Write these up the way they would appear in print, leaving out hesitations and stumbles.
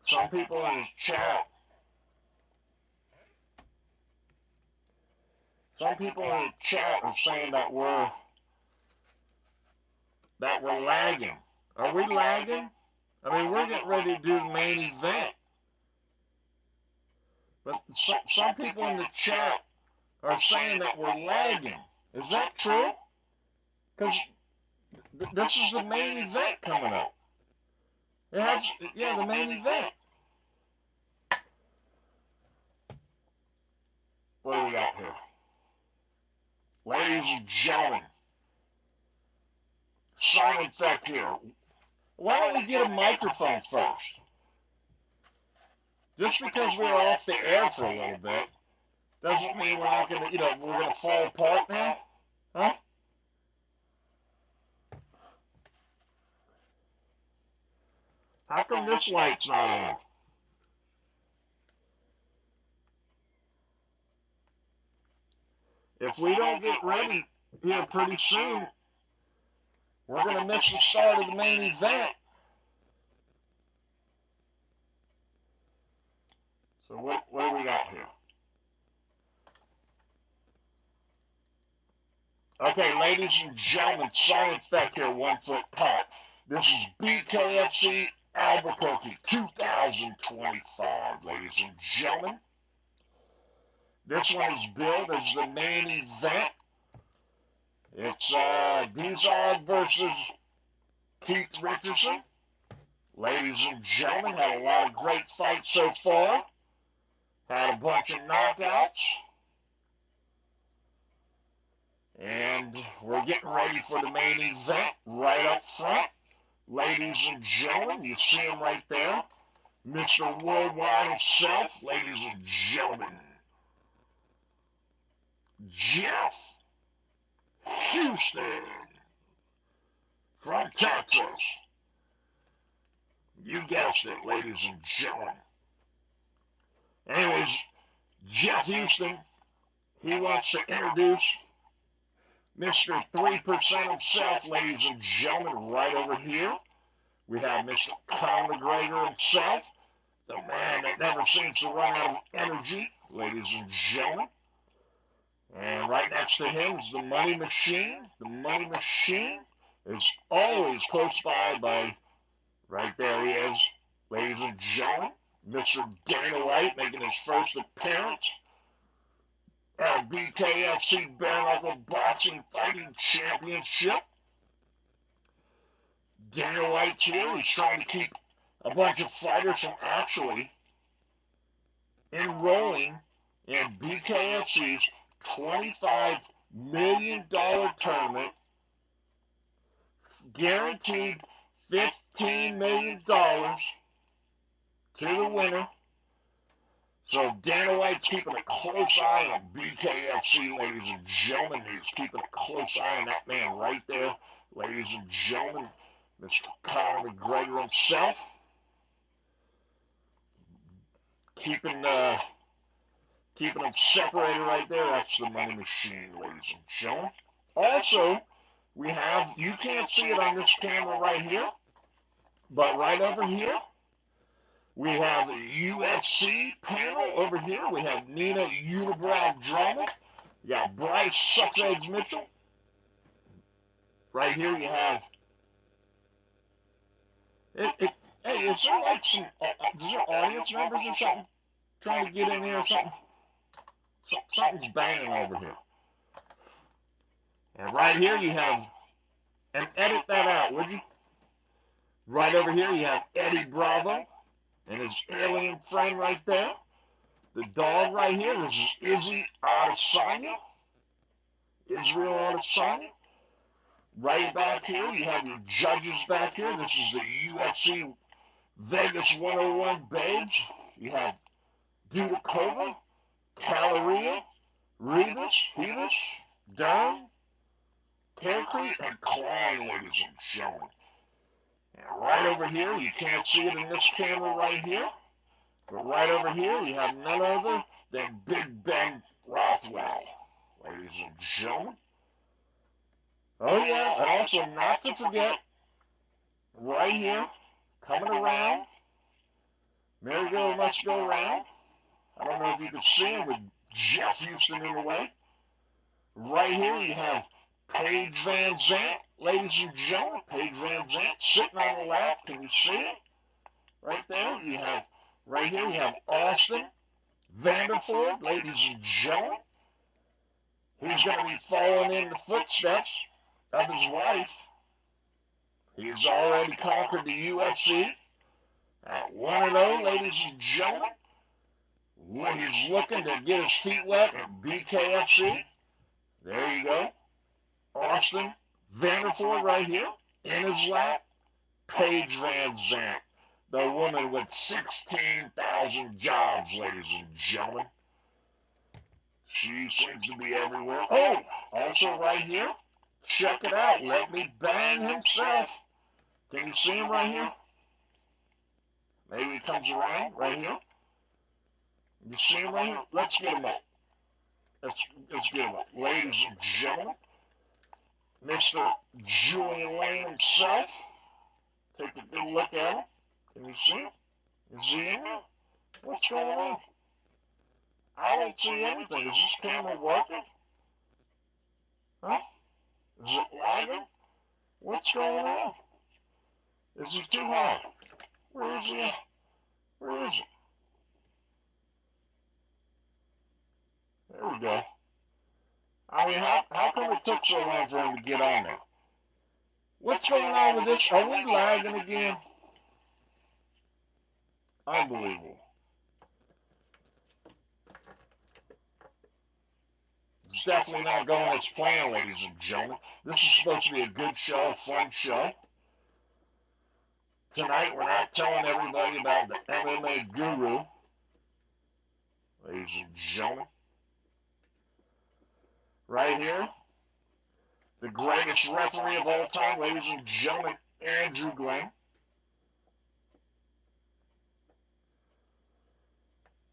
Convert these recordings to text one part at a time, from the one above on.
some people in the chat, are saying that we're lagging. Are we lagging? I mean, we're getting ready to do the main event. But some people in the chat are saying that we're lagging. Is that true? Because this is the main event coming up. It has, yeah, the main event. What do we got here? Ladies and gentlemen, Simon Feck here. Why don't we get a microphone first? Just because we're off the air for a little bit doesn't mean we're not going to, we're going to fall apart now. Huh? How come this light's not on? If we don't get ready here pretty soon, we're going to miss the start of the main event. So what do we got here? Okay, ladies and gentlemen, Simon Feck here, 1 Foot Pop. This is BKFC Albuquerque 2025, ladies and gentlemen. This one is billed as the main event. It's Bekhzod versus Richardson. Ladies and gentlemen, had a lot of great fights so far. Had a bunch of knockouts. And we're getting ready for the main event right up front. Ladies and gentlemen, you see him right there. Mr. Worldwide himself, ladies and gentlemen. Jeff Justyn from Texas. You guessed it, ladies and gentlemen. Anyways, Jeff Justyn, he wants to introduce Mr. 3% himself, ladies and gentlemen, right over here. We have Mr. Conor McGregor himself, the man that never seems to run out of energy, ladies and gentlemen. And right next to him is the Money Machine. The Money Machine is always close by right there he is, ladies and gentlemen. Mr. Dana White making his first appearance at BKFC Bare Knuckle Boxing Fighting Championship. Dana White's here. He's trying to keep a bunch of fighters from actually enrolling in BKFC's $25 million tournament, guaranteed $15 million to the winner. So Dana White's keeping a close eye on BKFC, ladies and gentlemen. He's keeping a close eye on that man right there, ladies and gentlemen, Mr. Conor McGregor himself. Keeping them separated right there. That's the Money Machine, ladies and gentlemen. Also, we have, you can't see it on this camera right here, but right over here, we have a UFC panel over here. We have Nina Unibrow Drama. You got Bryce Sucks Eggs Mitchell. Right here you have, hey, is there like some, is there audience members or something trying to get in here or something? Something's banging over here. And right here you have, and edit that out, would you? Right over here you have Eddie Bravo and his alien friend right there. The dog right here, this is Izzy Adesanya. Israel Adesanya. Right back here, you have your judges back here. This is the UFC Vegas 101 babes. You have Dudakova, Caloria, Rivas, Durham, Concrete, and Klein, ladies and gentlemen. And right over here, you can't see it in this camera right here, but right over here, you have none other than Big Ben Rothwell, ladies and gentlemen. Oh yeah, and also not to forget, right here, coming around, Merry-go must go round. I don't know if you can see him with Jeff Houston in the way. Right here you have Paige Van Zandt, ladies and gentlemen. Paige Van Zandt sitting on the lap. Can you see it? Right there. You have, right here, you have Austin Vanderford, ladies and gentlemen. He's going to be following in the footsteps of his wife. He's already conquered the UFC at 1-0, ladies and gentlemen. He's looking to get his feet wet at BKFC. There you go. Austin Vanderford right here in his lap. Paige Van Zandt, the woman with 16,000 jobs, ladies and gentlemen. She seems to be everywhere. Oh, also right here. Check it out. Let me bang himself. Can you see him right here? Maybe he comes around right here. You see him right here? Let's get him up. Let's get him up. Ladies and gentlemen, Mr. Julian Lane himself. Take a good look at him. Can you see him? Is he in there? What's going on? I don't see anything. Is this camera working? Huh? Is it lagging? What's going on? Is he too high? Where is he at? Where is it? There we go. I mean, how come it took so long for him to get on there? What's going on with this? Are we lagging again? Unbelievable. It's definitely not going as planned, ladies and gentlemen. This is supposed to be a good show, a fun show. Tonight, we're not telling everybody about the MMA guru, ladies and gentlemen. Right here, the greatest referee of all time, ladies and gentlemen, Andrew Glenn.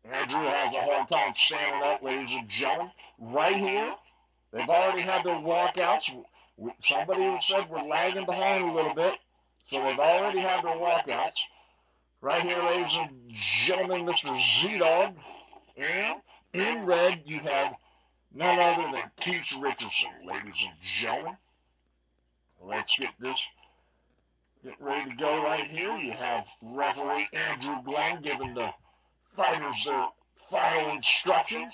Andrew has a hard time standing up, ladies and gentlemen. Right here, they've already had their walkouts. Somebody said we're lagging behind a little bit, so they've already had their walkouts. Right here, ladies and gentlemen, Mr. Z-Dog. And in red, you have none other than Keith Richardson, ladies and gentlemen. Let's get ready to go right here. You have referee Andrew Glenn giving the fighters their final instructions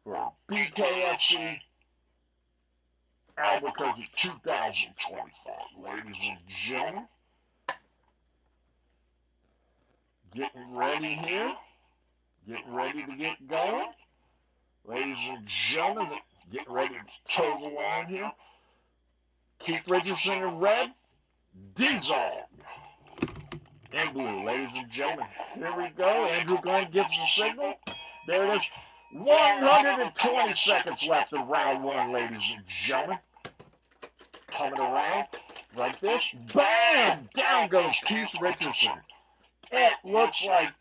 for BKFC Albuquerque 2025. Ladies and gentlemen, getting ready here. Getting ready to get going. Ladies and gentlemen, getting ready to toe the line here. Keith Richardson in red. Bekhzod in blue. Ladies and gentlemen, here we go. Andrew Glenn gives the signal. There it is. 120 seconds left in round one, ladies and gentlemen. Coming around like this. Bam! Down goes Keith Richardson. It looks like,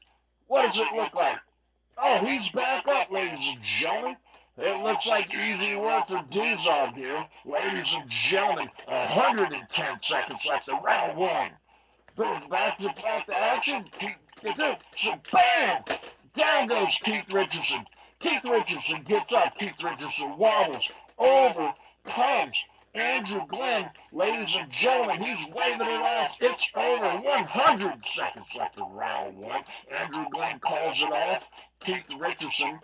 what does it look like? Oh, he's back up, ladies and gentlemen. It looks like easy work for Bekhzod here. Ladies and gentlemen, 110 seconds left in round one. Boom, back to action. So bam! Down goes Keith Richardson. Keith Richardson gets up. Keith Richardson wobbles, overcomes Andrew Glenn. Ladies and gentlemen, he's waving it off. It's over. 100 seconds left in round one. Andrew Glenn calls it off. Keith Richardson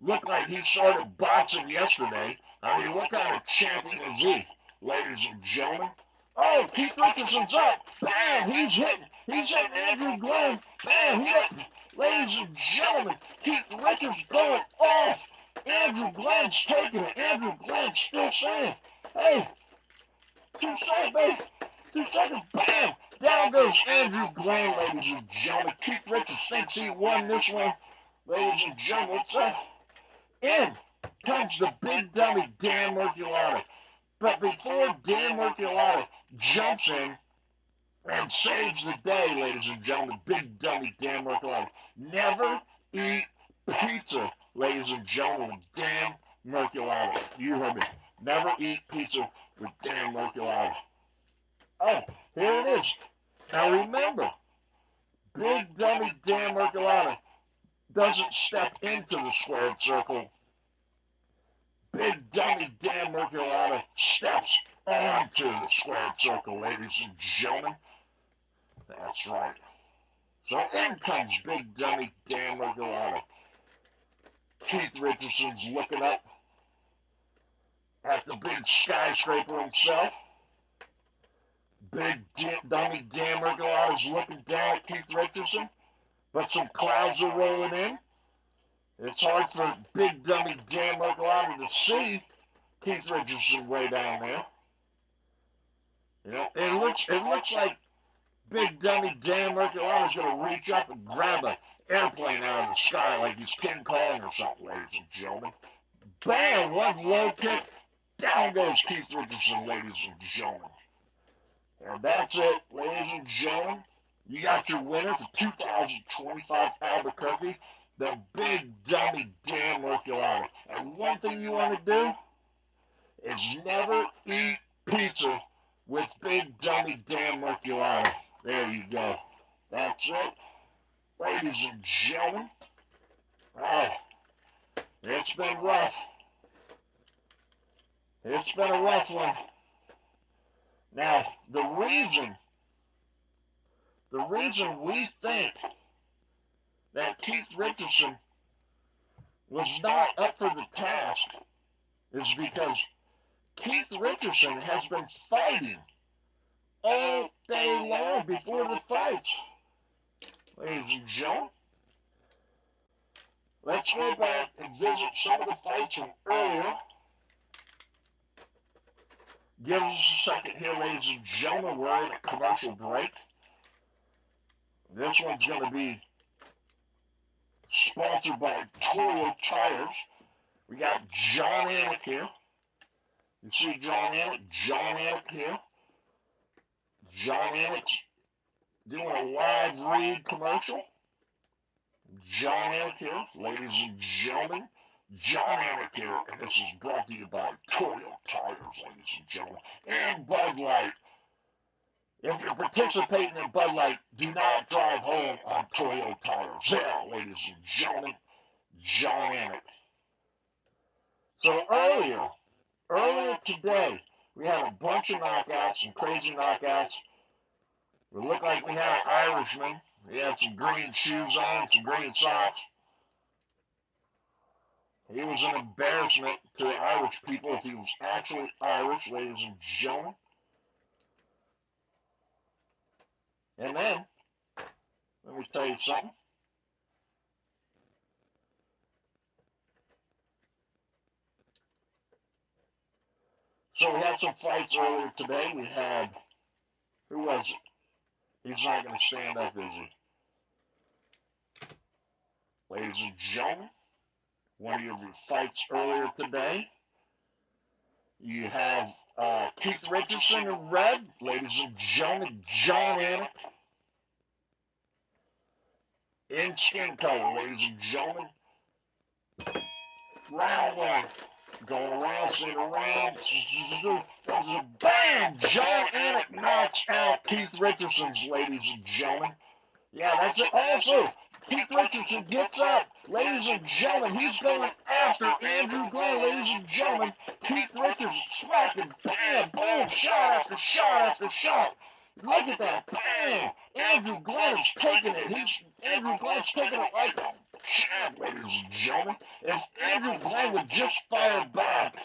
looked like he started boxing yesterday. I mean, what kind of champion is he, ladies and gentlemen? Oh, Keith Richardson's up. Bam, he's hitting Andrew Glenn. Bam, ladies and gentlemen, Keith Richards going off. Andrew Glenn's taking it. Andrew Glenn's still saying, hey, 2 seconds, baby. 2 seconds, bam. Down goes Andrew Glenn, ladies and gentlemen. Keith Richards thinks he won this one. Ladies and gentlemen, what's up? In comes the big dummy, Dan Merculata. But before Dan Merculata jumps in and saves the day, ladies and gentlemen, big dummy Dan Merculata. Never eat pizza, ladies and gentlemen, with Dan Merculata. You heard me. Never eat pizza with Dan Merculata. Oh, here it is. Now remember, Big dummy Dan Mercolata doesn't step into the squared circle. Big dummy Dan Mercolata steps onto the squared circle, ladies and gentlemen. That's right. So in comes big dummy Dan Mercolata. Keith Richardson's looking up at the big skyscraper himself. Big dummy Dan Mercolata's looking down at Keith Richardson, but some clouds are rolling in. It's hard for big dummy Dan Mercolata to see Keith Richardson way down there. You know, it looks like big dummy Dan Mercolata's going to reach up and grab an airplane out of the sky like he's King Kong or something, ladies and gentlemen. Bam! One low kick. Down goes Keith Richardson, ladies and gentlemen. And that's it, ladies and gentlemen. You got your winner for 2025 Albuquerque, the big dummy Dan Mercolata. And one thing you want to do is never eat pizza with big dummy Dan Mercolata. There you go. That's it, ladies and gentlemen. Oh, it's been rough. It's been a rough one. Now, the reason we think that Keith Richardson was not up for the task is because Keith Richardson has been fighting all day long before the fights. Ladies and gentlemen, let's go back and visit some of the fights from earlier. Give us a second here, ladies and gentlemen. We're in a commercial break. This one's going to be sponsored by Toyo Tires. We got John Anik here. You see John Anik? John Anik here. John Anik's doing a live read commercial. John Anik here, ladies and gentlemen. John Anik here, and this is brought to you by Toyo Tires, ladies and gentlemen, and Bud Light. If you're participating in Bud Light, do not drive home on Toyo Tires. Yeah, ladies and gentlemen, John Anik. So earlier today, we had a bunch of knockouts, some crazy knockouts. It looked like we had an Irishman. He had some green shoes on, some green socks. He was an embarrassment to the Irish people if he was actually Irish, ladies and gentlemen. And then, let me tell you something. So we had some fights earlier today. We had, who was it? He's not going to stand up, is he? Ladies and gentlemen, one of your fights earlier today, you have Keith Richardson in red, ladies and gentlemen, John Anik in skin color, ladies and gentlemen. Round one, going around, sitting around, bam! John Anik knocks out Keith Richardson's, ladies and gentlemen. Yeah, that's it. Also, Keith Richardson gets up. Ladies and gentlemen, he's going after Andrew Glenn. Ladies and gentlemen, Keith Richardson smacking, bam, boom, shot after shot after shot. Look at that, bam! Andrew Glenn is taking it. Andrew Glenn's taking it like a champ, ladies and gentlemen. If Andrew Glenn would just fire back,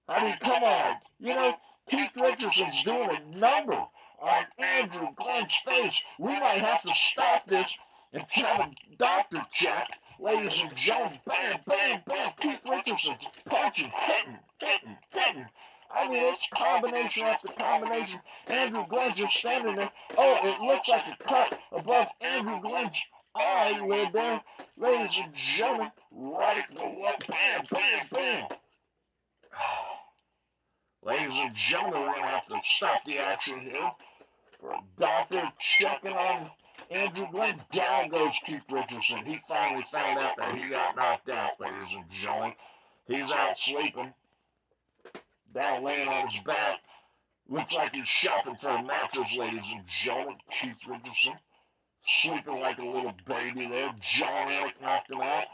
I mean, come on. You know, Keith Richardson's doing a number on Andrew Glenn's face. We might have to stop this and have a doctor check. Ladies and gentlemen, bam, bam, bam. Keith Richardson's punching, hitting. I mean, it's combination after combination. Andrew Glenn's just standing there. Oh, it looks like a cut above Andrew Glenn's eyelid there. Ladies and gentlemen, right the way, bam, bam, bam. Ladies and gentlemen, we're going to have to stop the action here for a doctor checking on Andrew Glenn. Down goes Keith Richardson. He finally found out that he got knocked out, ladies and gentlemen. He's out sleeping, down laying on his back. Looks like he's shopping for a mattress, ladies and gentlemen. Keith Richardson sleeping like a little baby there. John Anik knocked him out.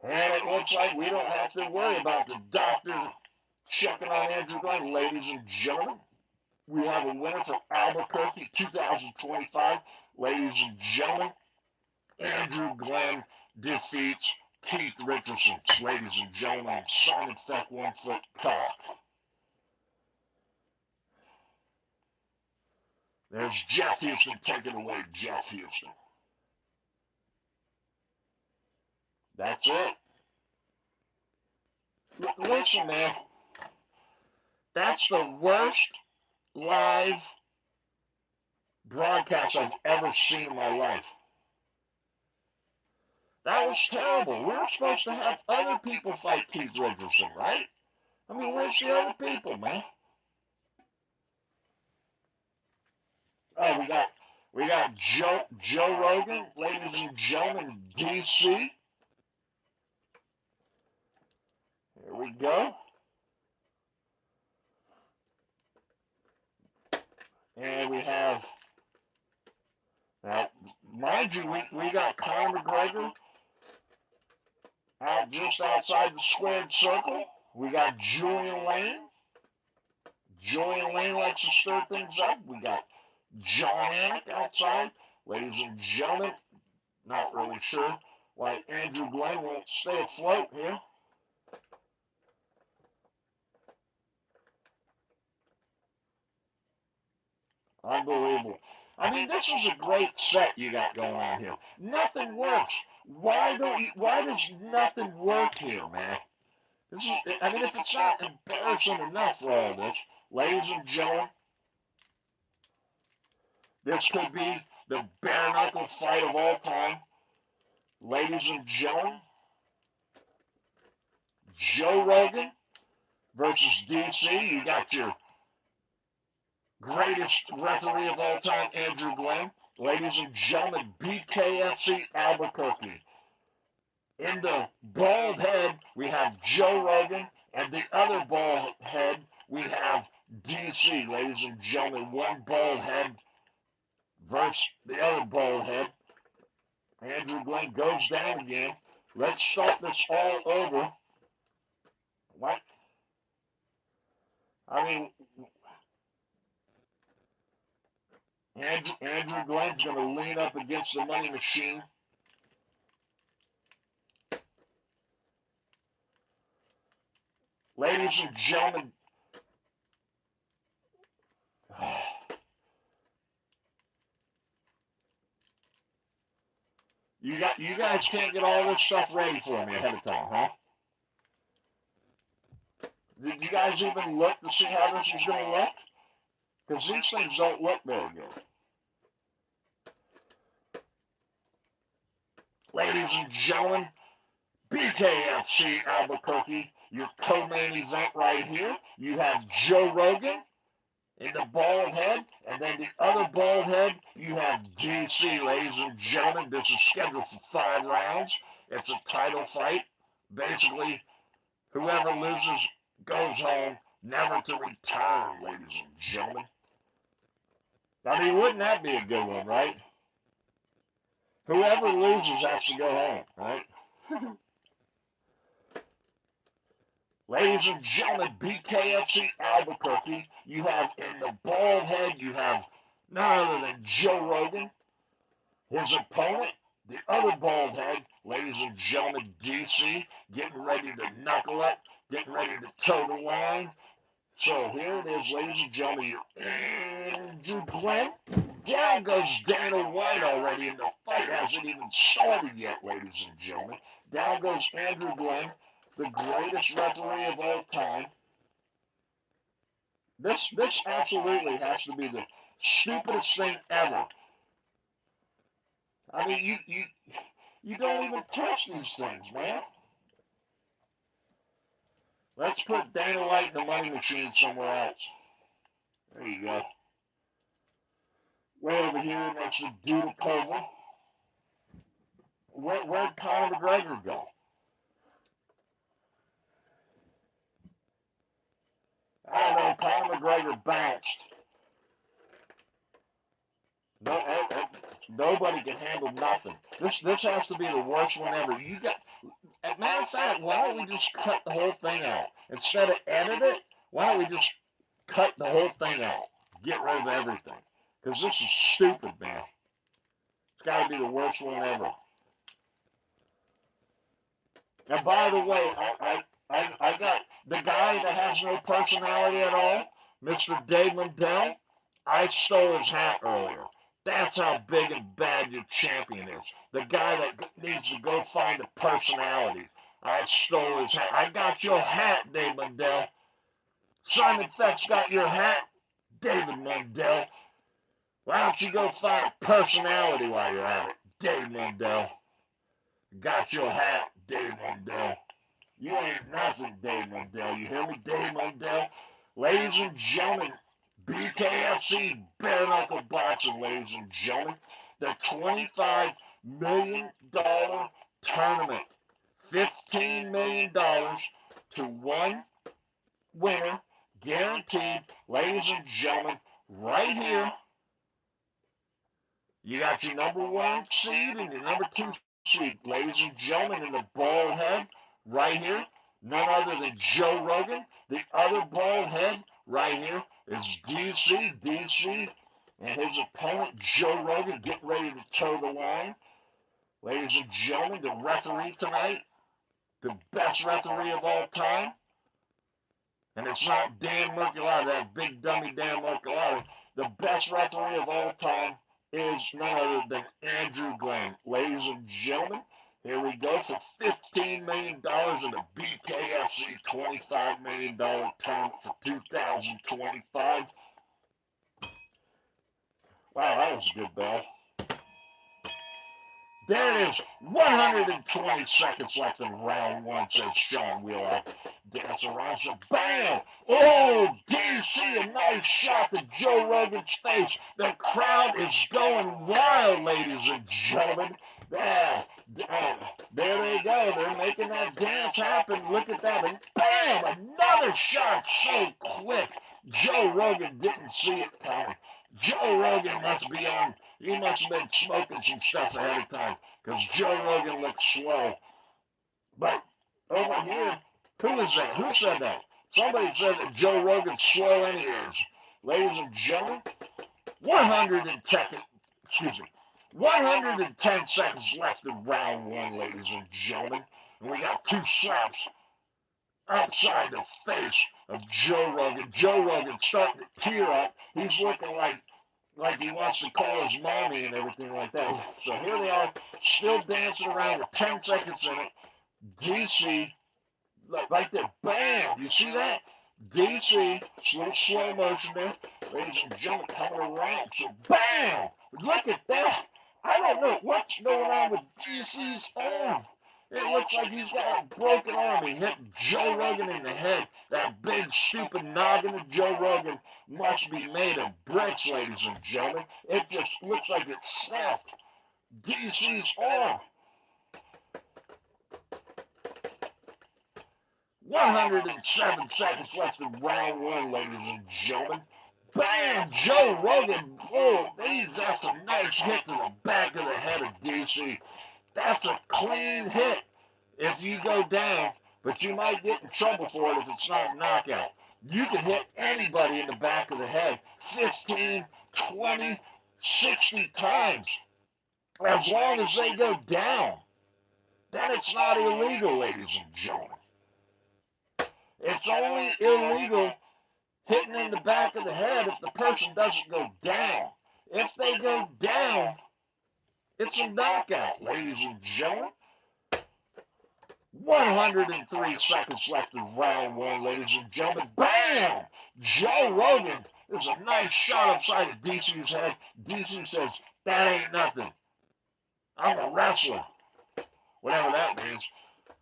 And it looks like we don't have to worry about the doctor checking on Andrew Glenn. Ladies and gentlemen, we have a winner for Albuquerque 2025. Ladies and gentlemen, Andrew Glenn defeats Keith Richardson. Ladies and gentlemen, Simon Feck 1 foot cock. There's Jeff Houston. Take it away, Jeff Houston. That's it. Listen, man. That's the worst live broadcast I've ever seen in my life. That was terrible. We were supposed to have other people fight Keith Richardson, right? I mean, where's the other people, man? Oh, we got Joe Rogan, ladies and gentlemen, DC. Here we go. And we have, now, mind you, we got Conor McGregor out just outside the squared circle. We got Julian Lane. Julian Lane likes to stir things up. We got John Anik outside. Ladies and gentlemen, not really sure why Andrew Glenn won't stay afloat here. Unbelievable. I mean, this is a great set you got going on here. Nothing works. Why does nothing work here, man? This is, I mean, if it's not embarrassing enough for all this, ladies and gentlemen, this could be the bare knuckle fight of all time. Ladies and gentlemen, Joe Rogan versus DC. You got your greatest referee of all time, Andrew Glenn. Ladies and gentlemen, BKFC Albuquerque. In the bald head, we have Joe Rogan, and the other bald head, we have DC. Ladies and gentlemen, one bald head versus the other bald head. Andrew Glenn goes down again. Let's start this all over. What? I mean, Andrew Glenn's going to lean up against the money machine. Ladies and gentlemen, you guys can't get all this stuff ready for me ahead of time, huh? Did you guys even look to see how this is going to look? Because these things don't look very good. Ladies and gentlemen, BKFC Albuquerque, your co-main event right here. You have Joe Rogan in the bald head, and then the other bald head, you have DC. Ladies and gentlemen, this is scheduled for 5 rounds. It's a title fight. Basically, whoever loses goes home, never to return, ladies and gentlemen. I mean, wouldn't that be a good one, right? Whoever loses has to go home, right? Ladies and gentlemen, BKFC Albuquerque, you have in the bald head, you have none other than Joe Rogan. His opponent, the other bald head, ladies and gentlemen, DC, getting ready to knuckle up, getting ready to toe the line. So here it is, ladies and gentlemen, Andrew Glenn. Down goes Dana White already, and the fight hasn't even started yet, ladies and gentlemen. Down goes Andrew Glenn, the greatest referee of all time. This absolutely has to be the stupidest thing ever. I mean, you don't even touch these things, man. Let's put Dana White in the money machine somewhere else. There you go. Way over here next to Dudakova. Where'd Conor McGregor go? I don't know, Conor McGregor bounced. No, nobody can handle nothing. This has to be the worst one ever. You got, as a matter of fact, why don't we just cut the whole thing out? Instead of edit it, why don't we just cut the whole thing out? Get rid of everything. Because this is stupid, man. It's got to be the worst one ever. And by the way, I got the guy that has no personality at all, Mr. Dave Mundell. I stole his hat earlier. That's how big and bad your champion is. The guy that needs to go find a personality. I stole his hat. I got your hat, Dave Mundell. Simon Feck's got your hat, David Mundell. Why don't you go find a personality while you're at it, Dave Mundell? Got your hat, Dave Mundell. You ain't nothing, Dave Mundell. You hear me, Dave Mundell? Ladies and gentlemen, BKFC bare knuckle boxing, ladies and gentlemen. The $25 million tournament. $15 million to one winner, guaranteed. Ladies and gentlemen, right here, you got your number 1 seed and your number 2 seed. Ladies and gentlemen, in the bald head, right here, none other than Joe Rogan. The other bald head, right here, is DC, and his opponent, Joe Rogan, getting ready to toe the line. Ladies and gentlemen, the referee tonight, the best referee of all time, and it's not Dan Mercolata, that big dummy Dan Mercolata. The best referee of all time is none other than Andrew Glenn. Ladies and gentlemen, here we go for $15 million in the BKFC $25 million tournament for 2025. Wow, that was a good bell. There it is. 120 seconds left in round 1, says Sean Wheeler. Dance around, so bam! Oh, DC, a nice shot to Joe Rogan's face. The crowd is going wild, ladies and gentlemen. There they go. They're making that dance happen. Look at that. And bam! Another shot so quick. Joe Rogan didn't see it coming. Joe Rogan must be on. He must have been smoking some stuff ahead of time, because Joe Rogan looks slow. But over here, who is that? Who said that? Somebody said that Joe Rogan's slow anyways. Ladies and gentlemen, 110 seconds left in round 1, ladies and gentlemen. And we got 2 slaps upside the face of Joe Rogan. Joe Rogan starting to tear up. He's looking like he wants to call his mommy and everything like that. So here they are, still dancing around with 10 seconds in it. DC, right there, bam! You see that? DC, slow motion there. Ladies and gentlemen, coming around. So bam! Look at that! I don't know what's going on with DC's arm. It looks like he's got a broken arm. He hit Joe Rogan in the head. That big, stupid noggin of Joe Rogan must be made of bricks, ladies and gentlemen. It just looks like it snapped. DC's arm. 107 seconds left in round 1, ladies and gentlemen. Bam! Joe Rogan. Oh, that's a nice hit to the back of the head of DC. That's a clean hit if you go down, but you might get in trouble for it if it's not a knockout. You can hit anybody in the back of the head 15, 20, 60 times. As long as they go down, then it's not illegal, ladies and gentlemen. It's only illegal hitting in the back of the head if the person doesn't go down. If they go down, it's a knockout, ladies and gentlemen. 103 seconds left in round 1, ladies and gentlemen. Bam! Joe Rogan is a nice shot upside of DC's head. DC says, that ain't nothing. I'm a wrestler. Whatever that means.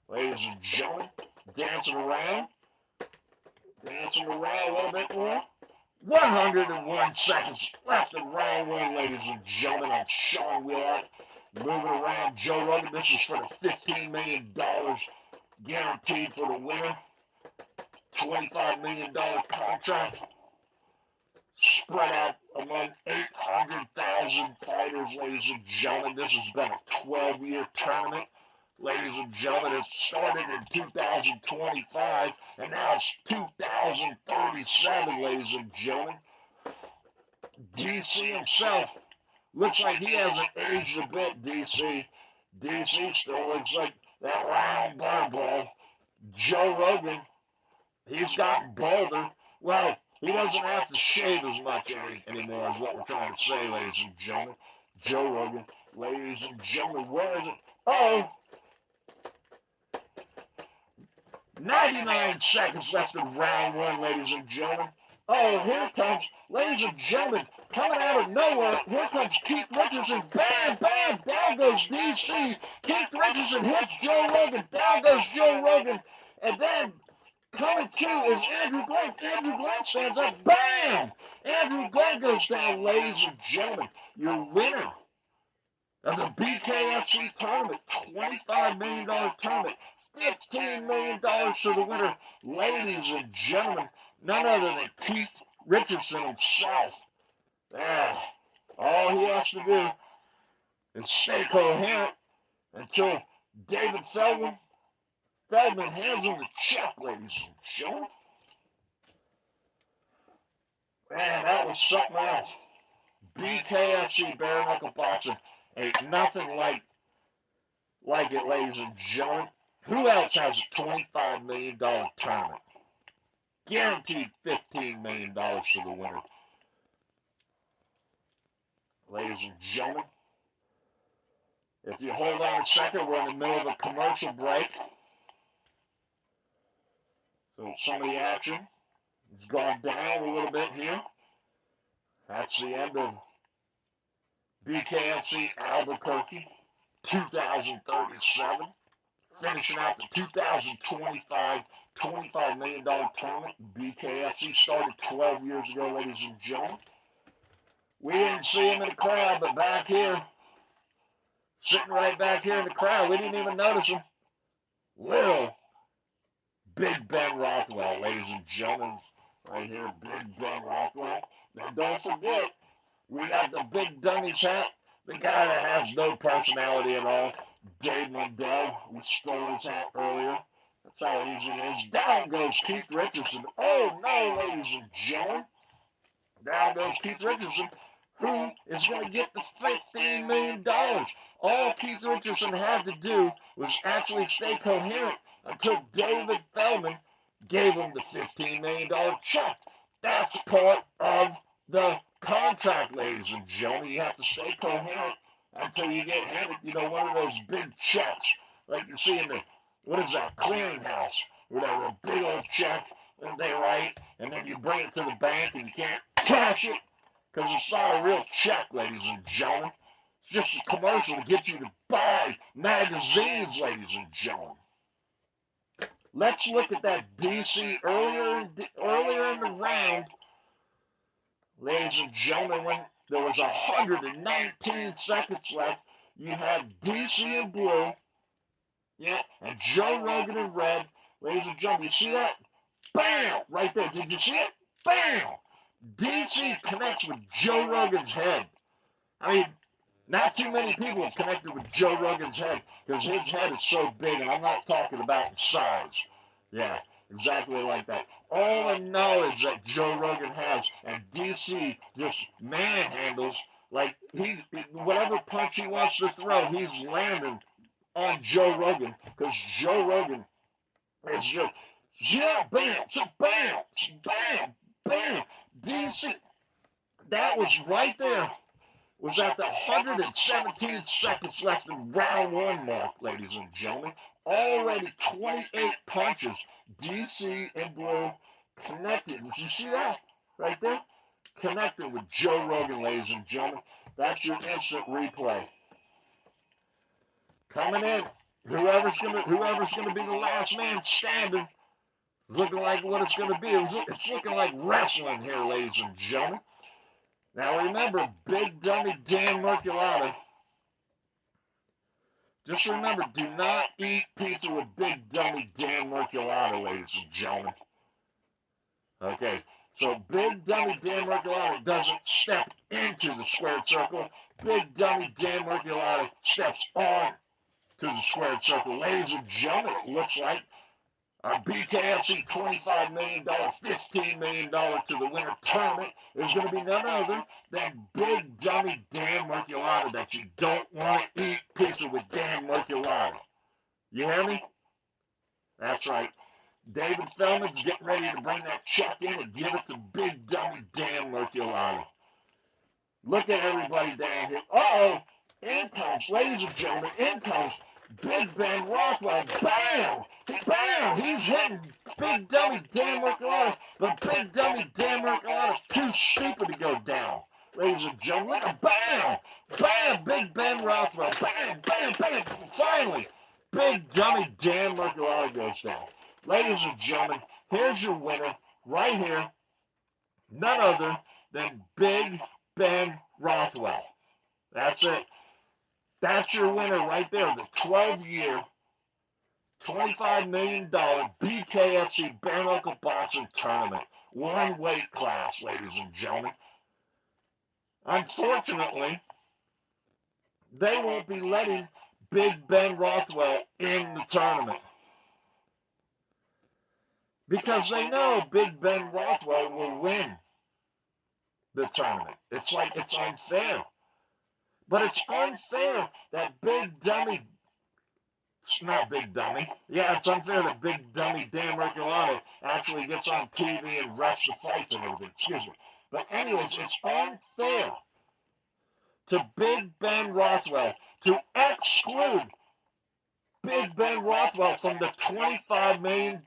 Ladies and gentlemen, dancing around a little bit more. 101 seconds left in round 1, ladies and gentlemen. I'm Sean Wheeler. Moving around Joe Rogan. This is for the $15 million guaranteed for the winner. $25 million contract. spread out among 800,000 fighters, ladies and gentlemen. This has been a 12-year tournament. Ladies and gentlemen, it started in 2025, and now it's 2037, ladies and gentlemen. DC himself looks like he hasn't aged a bit, DC. DC still looks like that round barbell. Joe Rogan, he's gotten bolder. Well, he doesn't have to shave as much anymore, is what we're trying to say, ladies and gentlemen. Joe Rogan, ladies and gentlemen, where is it? Oh! 99 seconds left in round one, ladies and gentlemen. Oh, here comes, ladies and gentlemen, coming out of nowhere, here comes Keith Richardson. Bam, bam, down goes DC. Keith Richardson hits Joe Rogan. Down goes Joe Rogan. And then coming to is Andrew Glenn. Andrew Glenn stands up. Bam! Andrew Glenn goes down, ladies and gentlemen. Your winner of the BKFC tournament, $25 million tournament. $15 million to the winner, ladies and gentlemen, none other than Keith Richardson himself. All he has to do is stay coherent until David Feldman hands him the check, ladies and gentlemen. Man, that was something else. BKFC bare knuckle boxing ain't nothing like it, ladies and gentlemen. Who else has a $25 million tournament? Guaranteed $15 million to the winner. Ladies and gentlemen, if you hold on a second, we're in the middle of a commercial break. So some of the action has gone down a little bit here. That's the end of BKFC Albuquerque 2037. Finishing out the 2025 $25 million tournament. BKFC started 12 years ago, ladies and gentlemen. We didn't see him in the crowd, but back here, sitting right back here in the crowd, we didn't even notice him. Little Big Ben Rothwell, ladies and gentlemen. Right here, Big Ben Rothwell. Now don't forget, we got the Big Dummies hat, the guy that has no personality at all. Dave Mundell, we stole his hat earlier. That's how easy it is. Down goes Keith Richardson. Oh no, ladies and gentlemen. Down goes Keith Richardson, who is going to get the $15 million. All Keith Richardson had to do was actually stay coherent until David Feldman gave him the $15 million check. That's part of the contract, ladies and gentlemen. You have to stay coherent until you get handed, one of those big checks, like you see in the, what is that, clearinghouse, where they have a big old check that they write, and then you bring it to the bank and you can't cash it, because it's not a real check, ladies and gentlemen. It's just a commercial to get you to buy magazines, ladies and gentlemen. Let's look at that DC earlier in the round, ladies and gentlemen, when there was 119 seconds left. You had DC in blue, and Joe Rogan in red. Ladies and gentlemen, you see that? Bam! Right there. Did you see it? Bam! DC connects with Joe Rogan's head. I mean, not too many people have connected with Joe Rogan's head because his head is so big, and I'm not talking about the size. Yeah, exactly like that. All the knowledge that Joe Rogan has, and DC just manhandles, like whatever punch he wants to throw, he's landing on Joe Rogan, because Joe Rogan is just, bam, bam, bam, DC. That was right there. Was at the 117 seconds left in round one mark, ladies and gentlemen. Already 28 punches. DC in blue connected. Did you see that? Right there? Connected with Joe Rogan, ladies and gentlemen. That's your instant replay. Coming in. Whoever's gonna be the last man standing. It's looking like what it's gonna be. It's looking like wrestling here, ladies and gentlemen. Now remember, Big Dummy Dan Merculata. Just remember, do not eat pizza with Big Dummy Dan Merculata, ladies and gentlemen. Okay, So big dummy Dan Merculati doesn't step into the squared circle. Big dummy Dan Merculati steps on to the squared circle. Ladies and gentlemen, it looks like our BKFC $25 million, $15 million to the winner tournament is going to be none other than big dummy Dan Merculati that you don't want to eat pizza with Dan Merculati. You hear me? That's right. David Feldman's getting ready to bring that check in and give it to big dummy Dan Merculati. Look at everybody down here. Uh-oh. In comes, ladies and gentlemen, in comes Big Ben Rothwell. Bam! Bam! He's hitting big dummy Dan Merculati, but big dummy Dan Merculati's too stupid to go down. Ladies and gentlemen, look at bam! Bam! Big Ben Rothwell. Bam! Bam! Bam! Finally, big dummy Dan Merculati goes down. Ladies and gentlemen, here's your winner right here. None other than Big Ben Rothwell. That's it. That's your winner right there. The 12-year, $25 million BKFC bare knuckle boxing tournament. One weight class, ladies and gentlemen. Unfortunately, they won't be letting Big Ben Rothwell in the tournament, because they know Big Ben Rothwell will win the tournament. It's like, it's unfair. But it's unfair that big dummy, not big dummy, yeah, it's unfair that big dummy Dan Merculati actually gets on TV and refs the fights and everything, excuse me. But anyways, it's unfair to Big Ben Rothwell to exclude Big Ben Rothwell from the $25 million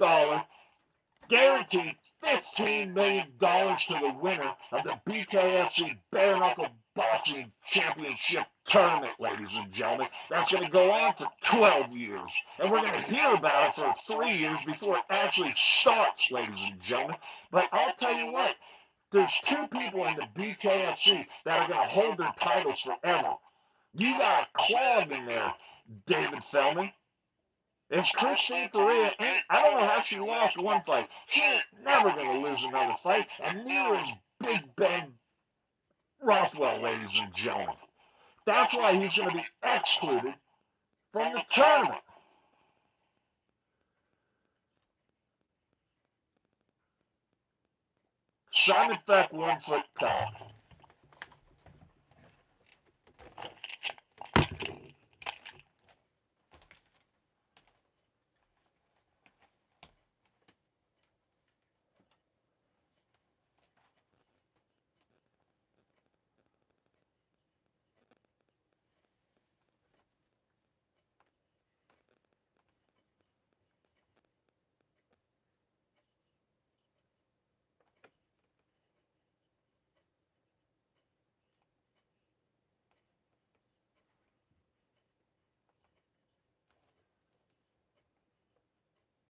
guaranteed $15 million to the winner of the BKFC Bare Knuckle Boxing Championship Tournament, ladies and gentlemen. That's going to go on for 12 years. And we're going to hear about it for 3 years before it actually starts, ladies and gentlemen. But I'll tell you what, there's two people in the BKFC that are going to hold their titles forever. You got a clog in there, David Feldman. It's Christine Faria. I don't know how she lost one fight. She ain't never going to lose another fight, and neither is Big Ben Rothwell, ladies and gentlemen. That's why he's going to be excluded from the tournament. Simon Feck, 1 foot tall.